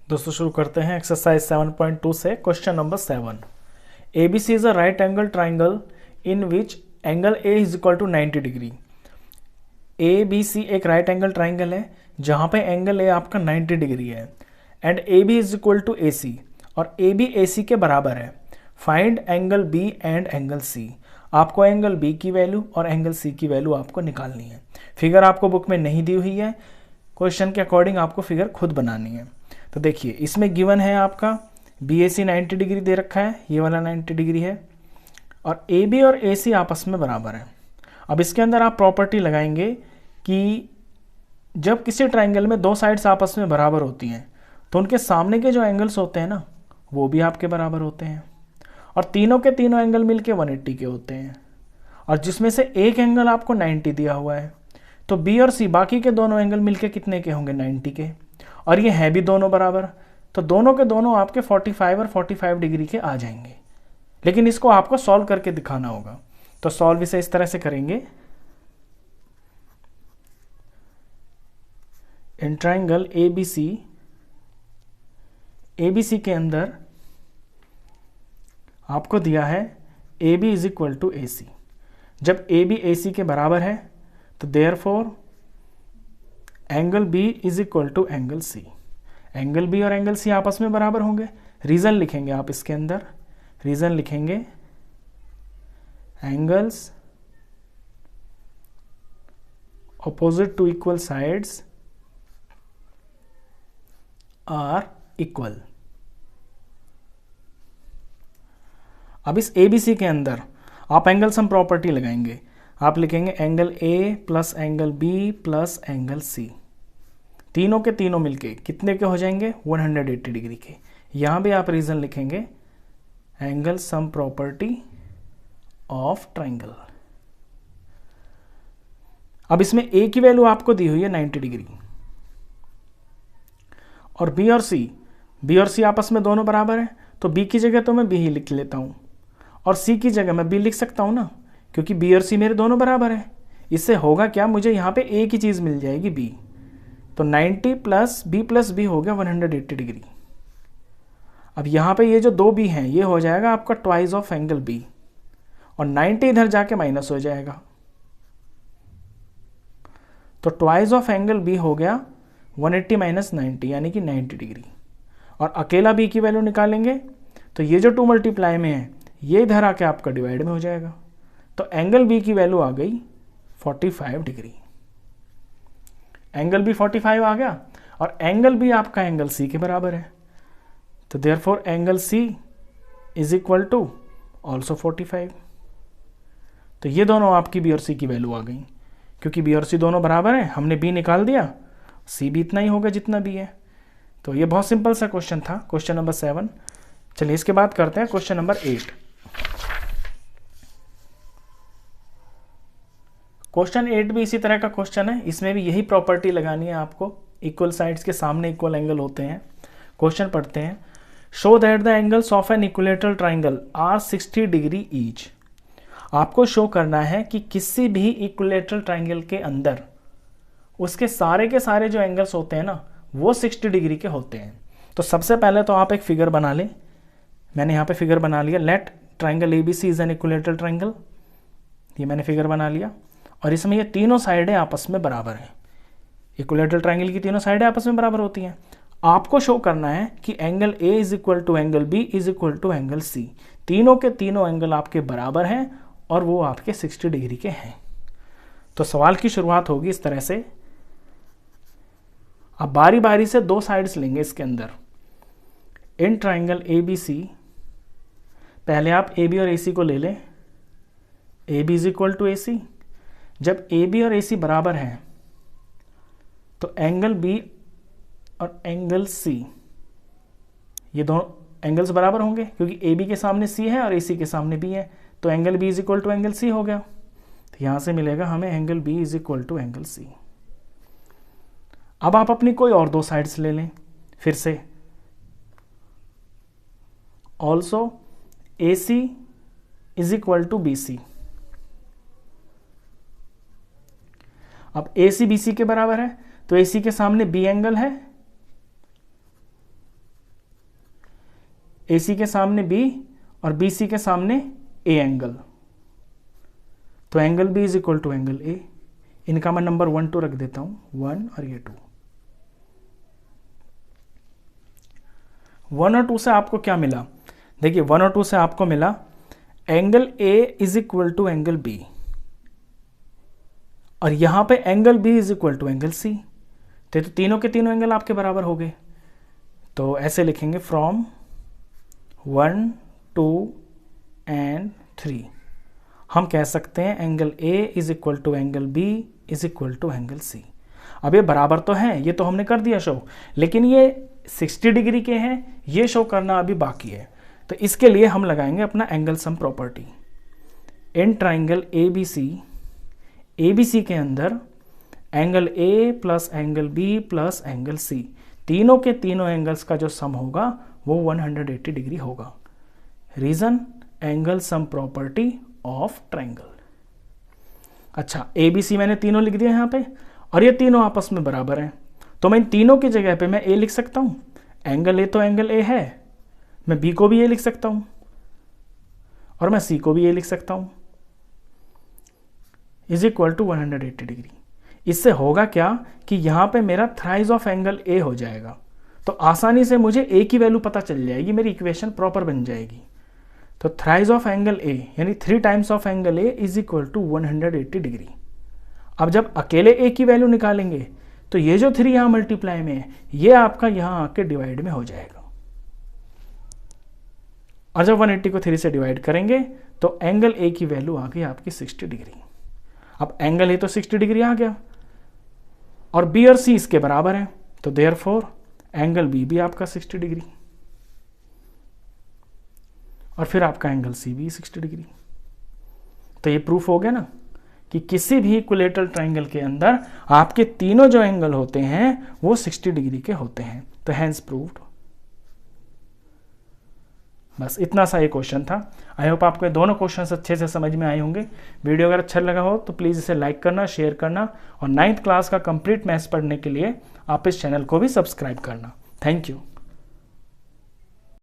दोस्तों शुरू करते हैं एक्सरसाइज 7.2 से question number 7। ABC is a right angle triangle in which angle A is equal to 90 degree. ABC एक राइट एंगल ट्राइंगल है जहां पे एंगल A आपका 90 डिग्री है and AB is equal to AC और AB AC के बराबर है। Find angle B and angle C। आपको एंगल B की वैल्यू और एंगल C की वैल्यू आपको निकालनी है। फिगर आपको बुक में नहीं दी हुई है, क्वेश्चन के अकॉर्डिंग आपको फिगर खुद बनानी है। तो देखिए इसमें गिवन है आपका BAC 90 डिग्री दे रखा है, ये वाला 90 डिग्री है और AB और AC आपस में बराबर है। अब इसके अंदर आप प्रॉपर्टी लगाएंगे कि जब किसी ट्राइंगल में दो साइड्स आपस में बराबर होती हैं तो उनके सामने के जो एंगल्स होते हैं ना वो भी आपके बराबर होते हैं और तीनों के तीनों एंगल मिलके 180 के होते हैं और जिसमें से एक एंगल आपको 90 दिया हुआ है तो B और C बाकी के दोनों एंगल मिलके कितने के होंगे, 90 के, और ये हैं भी दोनों बराबर, तो दोनों के दोनों आपके 45 और 45 डिग्री के आ जाएंगे। लेकिन इसको आपको सॉल्व करके दिखाना होगा। तो सॉल्व इसे इस तरह से करेंगे। इन ट्राइंगल ABC के अंदर आपको दिया है AB is equal to AC। जब AB AC के बराबर है तो therefore angle B is equal to angle C। Angle B और एंगल C आपस में बराबर होंगे। रीजन लिखेंगे आप इसके अंदर, रीजन लिखेंगे angles opposite to equal sides are equal. अब इस ABC के अंदर आप एंगल सम प्रॉपर्टी लगाएंगे। आप लिखेंगे angle A plus angle B plus angle C, तीनों के तीनों मिलके कितने के हो जाएंगे, 180 डिग्री के। यहां भी आप रीजन लिखेंगे angle sum property of triangle. अब इसमें A की वैल्यू आपको दी हुई है 90 डिग्री और B और C आपस में दोनों बराबर है तो B की जगह तो मैं B ही लिख लेता हूं और C की जगह मैं B लिख सकता हूं ना, क्योंकि B और C मेरे दोनों बराबर है। इससे होगा क्या, मुझे यहाँ पे एक ही चीज़ मिल जाएगी B। तो 90 प्लस B हो गया 180 डिग्री। अब यहाँ पे ये जो दो B हैं ये हो जाएगा आपका ट्वाइस ऑफ एंगल B और 90 इधर जाके माइनस हो जाएगा तो ट्वाइस ऑफ एंगल B हो गया 180 माइनस 90 यानी कि 90 डिग्री। और अकेला B की वैल्यू निकालेंगे तो ये जो 2 मल्टीप्लाई में है ये इधर आके आपका डिवाइड में हो जाएगा तो एंगल B की वैल्यू आ गई 45 डिग्री। एंगल B 45 आ गया और एंगल B आपका एंगल C के बराबर है तो therefore angle C is equal to also 45। तो ये दोनों आपकी B और C की वैल्यू आ गई। क्योंकि B और C दोनों बराबर है, हमने B निकाल दिया, C भी इतना ही होगा जितना B है। तो ये बहुत सिंपल सा क्वेश्चन था, क्वेश्चन नंबर 7। चलिए इसके बाद करते हैं क्वेश्चन नंबर 8। क्वेश्चन 8 भी इसी तरह का क्वेश्चन है, इसमें भी यही प्रॉपर्टी लगानी है आपको। इक्वल साइड्स के सामने इक्वल एंगल होते हैं। क्वेश्चन पढ़ते हैं। Show that the angles of an equilateral triangle are 60 degree each. आपको शो करना है कि किसी भी इक्विलेटरल ट्राइंगल के अंदर उसके सारे के सारे जो एंगल्स होते हैं ना वो 60 डिग्री के होते हैं। तो सबसे पहले तो आप एक फिगर बना लें। मैंने यहाँ पे फिगर बना लिया। Let triangle ABC is an equilateral triangle, ये मैंने फिगर बना लिया और इसमें ये तीनों साइडें आपस में बराबर हैं। इक्विलेटरल ट्राइंगल की तीनों साइडें आपस में बराबर होती हैं। आपको शो करना है कि angle A is equal to angle B is equal to angle C, तीनों के तीनों एंगल आपके बराबर हैं और वो आपके 60 डिग्री के हैं। तो सवाल की शुरुआत होगी इस तरह से। अब बारी बारी से दो साइड्स लेंगे इसके अंदर। इन ट्राइंगल ABC, पहले आप AB और AC को ले लें। AB is equal to AC। जब AB और AC बराबर हैं तो एंगल B और एंगल C, ये दोनों एंगल्स बराबर होंगे क्योंकि AB के सामने C है और AC के सामने B है तो angle B is equal to angle C हो गया। तो यहां से मिलेगा हमें angle B is equal to angle C। अब आप अपनी कोई और दो साइड्स ले लें फिर से। Also AC is equal to BC। अब AC BC के बराबर है तो AC के सामने B एंगल है AC के सामने B और BC के सामने A एंगल, तो angle B is equal to angle A। इनका मैं नंबर 1 2 रख देता हूं, 1 और ये 2। 1 और 2 से आपको क्या मिला? देखिए 1 और 2 से आपको मिला angle A is equal to angle B, और यहां पे angle B is equal to angle C। तो तीनों के तीनों एंगल आपके बराबर हो गए। तो ऐसे लिखेंगे फ्रॉम 1 2 एंड 3 हम कह सकते हैं angle A is equal to angle B is equal to angle C। अब ये बराबर तो हैं, ये तो हमने कर दिया शो, लेकिन ये 60 डिग्री के हैं, ये शो करना अभी बाकी है। तो इसके लिए हम लगाएंगे अपना angle sum property. In triangle ABC के अंदर angle A plus angle B plus angle C, तीनों के तीनों एंगल्स का जो सम होगा वो 180 डिग्री होगा। Reason, angle sum property of triangle. अच्छा, ABC मैंने तीनों लिख दिया यहाँ पे, और ये तीनों आपस में बराबर हैं, तो मैं इन तीनों की जगह पे मैं A लिख सकता हूँ। एंगल A तो एंगल A है, मैं B को भी A लिख सकता हूँ, और मैं C को भी A लिख सकता हूँ, इज इक्वल टू 180 डिग्री। इससे होगा क्या कि यहाँ पे मेरा थ्राइज ऑफ एंगल A हो जाएगा, तो आसानी से मुझे A की वैल्यू पता चल जाएगी, मेरी इक्वेशन प्रॉपर बन जाएगी। तो थ्राइज ऑफ एंगल A यानी 3 times of angle A is equal to 180 degree. अब जब अकेले A की वैल्यू निकालेंगे तो ये जो 3 यहाँ मल्टीप्लाई में है, ये आपका यहाँ आके डिवाइड में हो जाएगा, और जब 180 को 3 से डिवाइड करेंगे तो एंगल A की वैल्यू आ गई आपकी 60 डिग्री। अब एंगल A तो 60 डिग्री आ गया, और B और C इसके बराबर है, तो देयरफॉर एंगल B भी आपका 60 डिग्री, और फिर आपका एंगल C भी 60 डिग्री। तो ये प्रूफ हो गया ना कि किसी भी इक्विलेटरल ट्राइंगल के अंदर आपके तीनों जो एंगल होते हैं वो 60 डिग्री के होते हैं। तो हैंस प्रूव्ड। बस इतना सा ये क्वेश्चन था। आई होप आपको ये दोनों क्वेश्चंस अच्छे से समझ में आए होंगे। वीडियो अगर अच्छा लगा हो तो प्लीज़ इसे लाइक करना, शेयर करना, और 9th क्लास का कंप्लीट मैथ्स पढ़ने के लिए आप इस चैनल को भी सब्सक्राइब करना। Thank you.